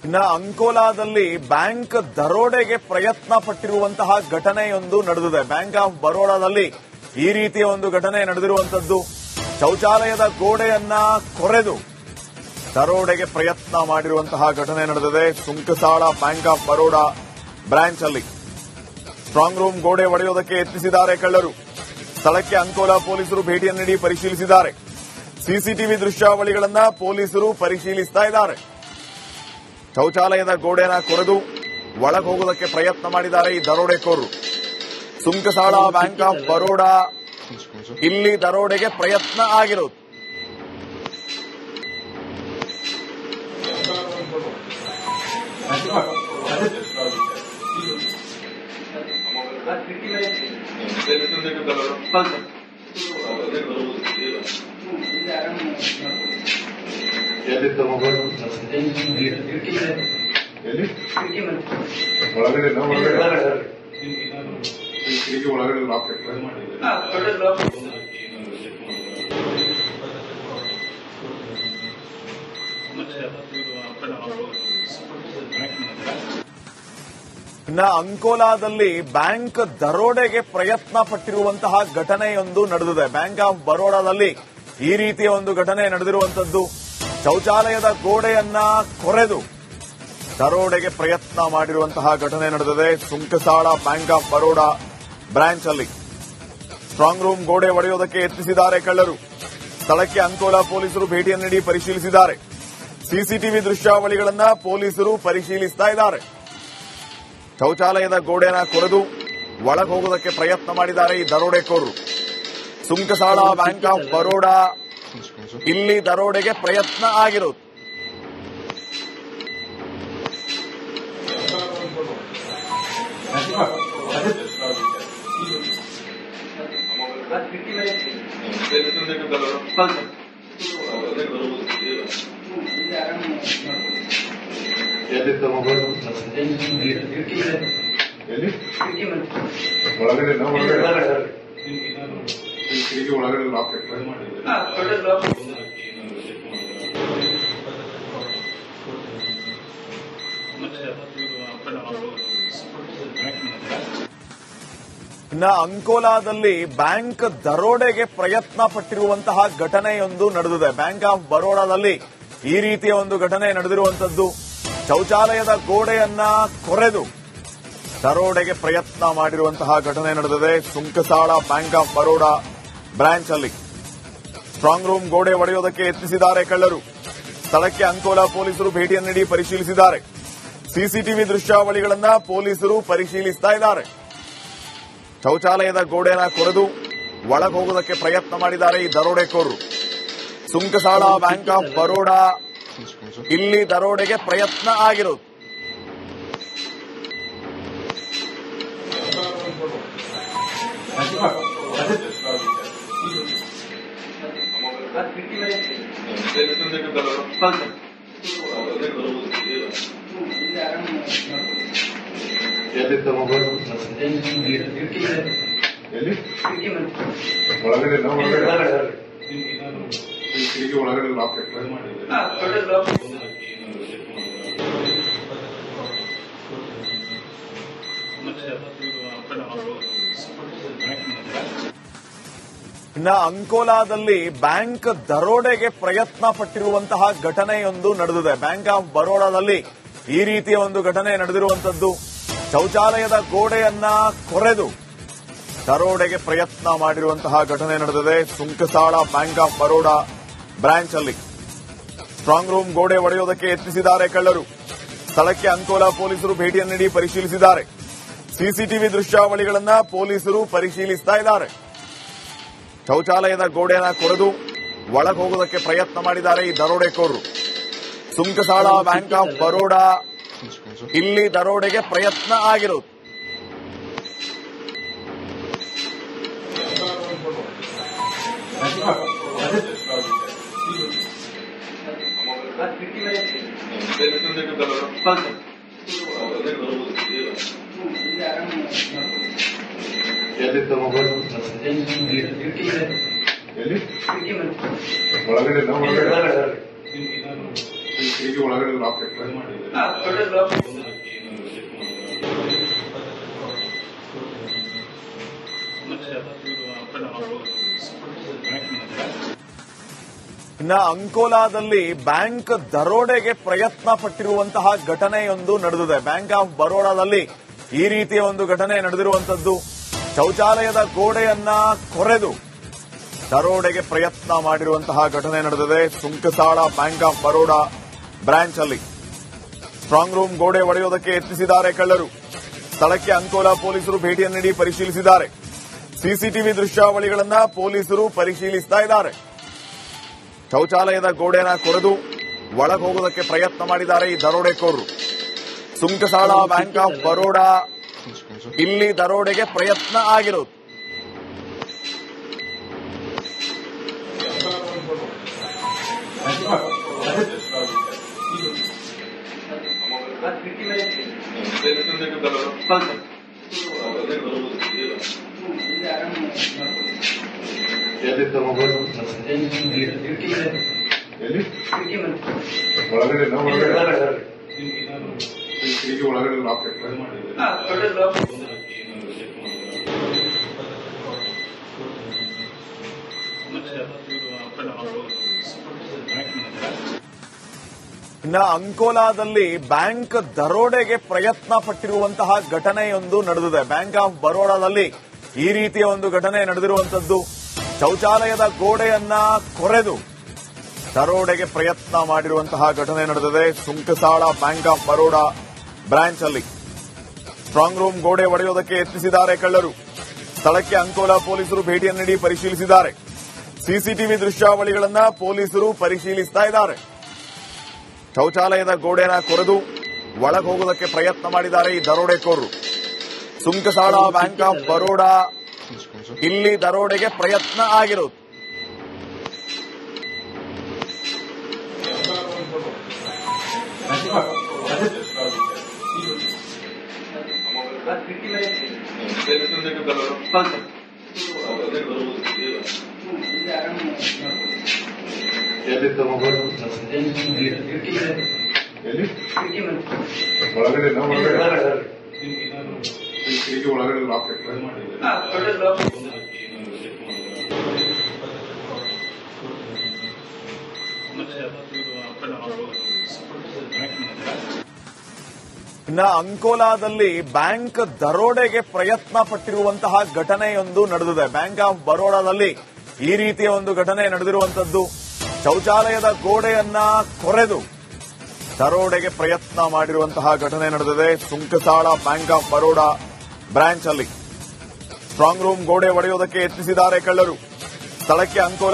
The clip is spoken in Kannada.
ಇನ್ನ ಅಂಕೋಲಾದಲ್ಲಿ ಬ್ಯಾಂಕ್ ದರೋಡೆಗೆ ಪ್ರಯತ್ನ ಪಟ್ಟಿರುವಂತಹ ಘಟನೆಯೊಂದು ನಡೆದಿದೆ. ಬ್ಯಾಂಕ್ ಆಫ್ ಬರೋಡಾದಲ್ಲಿ ಈ ರೀತಿಯ ಒಂದು ಘಟನೆ ನಡೆದಿರುವಂತದ್ದು. ಶೌಚಾಲಯದ ಗೋಡೆಯನ್ನ ಕೊರೆದು ದರೋಡೆಗೆ ಪ್ರಯತ್ನ ಮಾಡಿರುವಂತಹ ಘಟನೆ ನಡೆದಿದೆ. Sunkasala bank of Baroda branch ಅಲ್ಲಿ ಸ್ಟ್ರಾಂಗ್ ರೂಮ್ ಗೋಡೆ ಒಡೆಯೋದಕ್ಕೆ ಯತ್ನಿಸಿದ್ದಾರೆ ಕಳ್ಳರು. ಸ್ಥಳಕ್ಕೆ ಅಂಕೋಲಾ ಪೊಲೀಸರು ಭೇಟಿಯನ್ನು ನೀಡಿ ಪರಿಶೀಲಿಸಿದ್ದಾರೆ. ಸಿಸಿಟಿವಿ ದೃಶ್ಯಾವಳಿಗಳನ್ನ ಪೊಲೀಸರು ಪರಿಶೀಲಿಸ್ತಾ ಇದ್ದಾರೆ. ಶೌಚಾಲಯದ ಗೋಡೆನ ಕೊರೆದು ಒಳಗೆ ಹೋಗೋದಕ್ಕೆ ಪ್ರಯತ್ನ ಮಾಡಿದ್ದಾರೆ ಈ ದರೋಡೆಕೋರರು. ಸುಂಕಸಾಳ ಬ್ಯಾಂಕ್ ಆಫ್ ಬರೋಡಾ ಇಲ್ಲಿ ದರೋಡೆಗೆ ಪ್ರಯತ್ನ ಆಗಿರೋದು. ಒಳಗಡೆ ಲಾಕ್ ಇನ್ನ ಅಂಕೋಲಾದಲ್ಲಿ ಬ್ಯಾಂಕ್ ದರೋಡೆಗೆ ಪ್ರಯತ್ನ ಪಟ್ಟಿರುವಂತಹ ಘಟನೆಯೊಂದು ನಡೆದಿದೆ. ಬ್ಯಾಂಕ್ ಆಫ್ ಬರೋಡಾದಲ್ಲಿ ಈ ರೀತಿಯ ಒಂದು ಘಟನೆ ನಡೆದಿರುವಂತದ್ದು. ಶೌಚಾಲಯದ ಗೋಡೆಯನ್ನ ಕೊರೆದು ದರೋಡೆಗೆ ಪ್ರಯತ್ನ ಮಾಡಿರುವಂತಹ ಘಟನೆ ನಡೆದಿದೆ. Sunkasala bank of Baroda branch ಅಲ್ಲಿ ಸ್ಟ್ರಾಂಗ್ ರೂಮ್ ಗೋಡೆ ಒಡೆಯೋದಕ್ಕೆ ಯತ್ನಿಸಿದ್ದಾರೆ ಕಳ್ಳರು. ಸ್ಥಳಕ್ಕೆ ಅಂಕೋಲಾ ಪೊಲೀಸರು ಭೇಟಿಯನ್ನು ನೀಡಿ ಪರಿಶೀಲಿಸಿದ್ದಾರೆ. ಸಿಸಿಟಿವಿ ದೃಶ್ಯಾವಳಿಗಳನ್ನ ಪೊಲೀಸರು ಪರಿಶೀಲಿಸ್ತಾ ಇದ್ದಾರೆ. ಶೌಚಾಲಯದ ಗೋಡೆನ ಕೊರೆದು ಒಳಗೆ ಹೋಗೋದಕ್ಕೆ ಪ್ರಯತ್ನ ಮಾಡಿದ್ದಾರೆ ಈ ದರೋಡೆಕೋರರು. ಸುಂಕಸಾಳ ಬ್ಯಾಂಕ್ ಆಫ್ ಬರೋಡಾ ಇಲ್ಲಿ ದರೋಡೆಗೆ ಪ್ರಯತ್ನ ಆಗಿರೋದು. ಒಳಗಡೆ ಲಾಕ್ ಇನ್ನ ಅಂಕೋಲಾದಲ್ಲಿ ಬ್ಯಾಂಕ್ ದರೋಡೆಗೆ ಪ್ರಯತ್ನ ಪಟ್ಟಿರುವಂತಹ ಘಟನೆಯೊಂದು ನಡೆದಿದೆ. ಬ್ಯಾಂಕ್ ಆಫ್ ಬರೋಡಾದಲ್ಲಿ ಈ ರೀತಿಯ ಒಂದು ಘಟನೆ ನಡೆದಿರುವಂತದ್ದು. ಶೌಚಾಲಯದ ಗೋಡೆಯನ್ನ ಕೊರೆದು ದರೋಡೆಗೆ ಪ್ರಯತ್ನ ಮಾಡಿರುವಂತಹ ಘಟನೆ ನಡೆದಿದೆ. Sunkasala bank of Baroda branch ಅಲ್ಲಿ ಸ್ಟ್ರಾಂಗ್ ರೂಮ್ ಗೋಡೆ ಒಡೆಯೋದಕ್ಕೆ ಯತ್ನಿಸಿದ್ದಾರೆ ಕಳ್ಳರು. ಸ್ಥಳಕ್ಕೆ ಅಂಕೋಲಾ ಪೊಲೀಸರು ಭೇಟಿಯನ್ನು ನೀಡಿ ಪರಿಶೀಲಿಸಿದ್ದಾರೆ. ಸಿಸಿಟಿವಿ ದೃಶ್ಯಾವಳಿಗಳನ್ನ ಪೊಲೀಸರು ಪರಿಶೀಲಿಸ್ತಾ ಇದ್ದಾರೆ. ಶೌಚಾಲಯದ ಗೋಡೆನ ಕೊರೆದು ಒಳಗೆ ಹೋಗೋದಕ್ಕೆ ಪ್ರಯತ್ನ ಮಾಡಿದ್ದಾರೆ ಈ ದರೋಡೆಕೋರರು. ಸುಂಕಸಾಳ ಬ್ಯಾಂಕ್ ಆಫ್ ಬರೋಡಾ ಇಲ್ಲಿ ದರೋಡೆಗೆ ಪ್ರಯತ್ನ ಆಗಿರೋದು. ಒಳಗಡೆ ಒಳಗಡೆ ಲಾಕ್ ಇನ್ನ ಅಂಕೋಲಾದಲ್ಲಿ ಬ್ಯಾಂಕ್ ದರೋಡೆಗೆ ಪ್ರಯತ್ನ ಪಟ್ಟಿರುವಂತಹ ಘಟನೆಯೊಂದು ನಡೆದಿದೆ. ಬ್ಯಾಂಕ್ ಆಫ್ ಬರೋಡಾದಲ್ಲಿ ಈ ರೀತಿಯ ಒಂದು ಘಟನೆ ನಡೆದಿರುವಂತದ್ದು. ಶೌಚಾಲಯದ ಗೋಡೆಯನ್ನ ಕೊರೆದು ದರೋಡೆಗೆ ಪ್ರಯತ್ನ ಮಾಡಿರುವಂತಹ ಘಟನೆ ನಡೆದಿದೆ. Sunkasala bank of Baroda branch ಅಲ್ಲಿ ಸ್ಟ್ರಾಂಗ್ ರೂಮ್ ಗೋಡೆ ಒಡೆಯೋದಕ್ಕೆ ಯತ್ನಿಸಿದ್ದಾರೆ ಕಳ್ಳರು. ಸ್ಥಳಕ್ಕೆ ಅಂಕೋಲಾ ಪೊಲೀಸರು ಭೇಟಿಯನ್ನು ನೀಡಿ ಪರಿಶೀಲಿಸಿದ್ದಾರೆ. ಸಿಸಿಟಿವಿ ದೃಶ್ಯಾವಳಿಗಳನ್ನ ಪೊಲೀಸರು ಪರಿಶೀಲಿಸ್ತಾ ಇದ್ದಾರೆ. ಶೌಚಾಲಯದ ಗೋಡೆನ ಕೊರೆದು ಒಳಗೆ ಹೋಗೋದಕ್ಕೆ ಪ್ರಯತ್ನ ಮಾಡಿದ್ದಾರೆ ಈ ದರೋಡೆಕೋರರು. ಸುಂಕಸಾಳ ಬ್ಯಾಂಕ್ ಆಫ್ ಬರೋಡಾ ಇಲ್ಲಿ ದರೋಡೆಗೆ ಪ್ರಯತ್ನ ಆಗಿರೋದು. ಒಳಗಡೆ ಈ ಕಿಟಕಿ ಒಳಗಡೆ ಲಾಕ್ ಇಟ್ಟು ಇನ್ನ ಅಂಕೋಲಾದಲ್ಲಿ ಬ್ಯಾಂಕ್ ದರೋಡೆಗೆ ಪ್ರಯತ್ನ ಪಟ್ಟಿರುವಂತಹ ಘಟನೆಯೊಂದು ನಡೆದಿದೆ. ಬ್ಯಾಂಕ್ ಆಫ್ ಬರೋಡಾದಲ್ಲಿ ಈ ರೀತಿಯ ಒಂದು ಘಟನೆ ನಡೆದಿರುವಂತದ್ದು. ಶೌಚಾಲಯದ ಗೋಡೆಯನ್ನ ಕೊರೆದು ದರೋಡೆಗೆ ಪ್ರಯತ್ನ ಮಾಡಿರುವಂತಹ ಘಟನೆ ನಡೆದಿದೆ. Sunkasala bank of Baroda branch ಅಲ್ಲಿ ಸ್ಟ್ರಾಂಗ್ ರೂಮ್ ಗೋಡೆ ಒಡೆಯೋದಕ್ಕೆ ಯತ್ನಿಸಿದ್ದಾರೆ ಕಳ್ಳರು. ಸ್ಥಳಕ್ಕೆ ಅಂಕೋಲಾ ಪೊಲೀಸರು ಭೇಟಿಯನ್ನು ನೀಡಿ ಪರಿಶೀಲಿಸಿದ್ದಾರೆ. ಸಿಸಿಟಿವಿ ದೃಶ್ಯಾವಳಿಗಳನ್ನ ಪೊಲೀಸರು ಪರಿಶೀಲಿಸ್ತಾ ಇದ್ದಾರೆ. ಶೌಚಾಲಯದ ಗೋಡೆನ ಕೊರೆದು ಒಳಗೆ ಹೋಗೋದಕ್ಕೆ ಪ್ರಯತ್ನ ಮಾಡಿದ್ದಾರೆ ಈ ದರೋಡೆಕೋರರು. ಸುಂಕಸಾಳ ಬ್ಯಾಂಕ್ ಆಫ್ ಬರೋಡಾ ಇಲ್ಲಿ ದರೋಡೆಗೆ ಪ್ರಯತ್ನ ಆಗಿರೋದು. ಎಲ್ಲಿ ಒಳಗಡೆ ಈ ಕಿಟಕಿ ಒಳಗಡೆ ಲಾಕ್ ಇಟ್ಟು ಇನ್ನ ಅಂಕೋಲಾದಲ್ಲಿ ಬ್ಯಾಂಕ್ ದರೋಡೆಗೆ ಪ್ರಯತ್ನ ಪಟ್ಟಿರುವಂತಹ ಘಟನೆಯೊಂದು ನಡೆದಿದೆ. ಬ್ಯಾಂಕ್ ಆಫ್ ಬರೋಡಾದಲ್ಲಿ ಈ ರೀತಿಯ ಒಂದು ಘಟನೆ ನಡೆದಿರುವಂತದ್ದು. ಶೌಚಾಲಯದ ಗೋಡೆಯನ್ನ ಕೊರೆದು ದರೋಡೆಗೆ ಪ್ರಯತ್ನ ಮಾಡಿರುವಂತಹ ಘಟನೆ ನಡೆದಿದೆ. Sunkasala bank of Baroda branch ಅಲ್ಲಿ ಸ್ಟ್ರಾಂಗ್ ರೂಮ್ ಗೋಡೆ ಒಡೆಯೋದಕ್ಕೆ ಯತ್ನಿಸಿದ್ದಾರೆ ಕಳ್ಳರು. ಸ್ಥಳಕ್ಕೆ ಅಂಕೋಲಾ ಪೊಲೀಸರು ಭೇಟಿಯನ್ನು ನೀಡಿ ಪರಿಶೀಲಿಸಿದ್ದಾರೆ. ಸಿಸಿಟಿವಿ ದೃಶ್ಯಾವಳಿಗಳನ್ನ ಪೊಲೀಸರು ಪರಿಶೀಲಿಸ್ತಾ ಇದ್ದಾರೆ. ಶೌಚಾಲಯದ ಗೋಡೆನ ಕೊರೆದು ಒಳಗೆ ಹೋಗೋದಕ್ಕೆ ಪ್ರಯತ್ನ ಮಾಡಿದ್ದಾರೆ ಈ ದರೋಡೆಕೋರರು. ಸುಂಕಸಾಳ ಬ್ಯಾಂಕ್ ಆಫ್ ಬರೋಡಾ ಇಲ್ಲಿ ದರೋಡೆಗೆ ಪ್ರಯತ್ನ ಆಗಿರೋದು. ಎಲ್ಲಿ ಒಳಗಡೆ ಈ ಕಿಟಕಿ ಒಳಗಡೆ ಲಾಕ್ ಇಟ್ಟು ಇನ್ನ ಅಂಕೋಲಾದಲ್ಲಿ ಬ್ಯಾಂಕ್ ದರೋಡೆಗೆ ಪ್ರಯತ್ನ ಪಟ್ಟಿರುವಂತಹ ಘಟನೆಯೊಂದು ನಡೆದಿದೆ. ಬ್ಯಾಂಕ್ ಆಫ್ ಬರೋಡಾದಲ್ಲಿ ಈ ರೀತಿಯ ಒಂದು ಘಟನೆ ನಡೆದಿರುವಂತದ್ದು. ಶೌಚಾಲಯದ ಗೋಡೆಯನ್ನ ಕೊರೆದು ದರೋಡೆಗೆ ಪ್ರಯತ್ನ ಮಾಡಿರುವಂತಹ ಘಟನೆ ನಡೆದಿದೆ. Sunkasala bank of Baroda branch ಅಲ್ಲಿ ಸ್ಟ್ರಾಂಗ್ ರೂಮ್ ಗೋಡೆ ಒಡೆಯೋದಕ್ಕೆ ಯತ್ನಿಸಿದ್ದಾರೆ ಕಳ್ಳರು. ಸ್ಥಳಕ್ಕೆ ಅಂಕೋಲಾ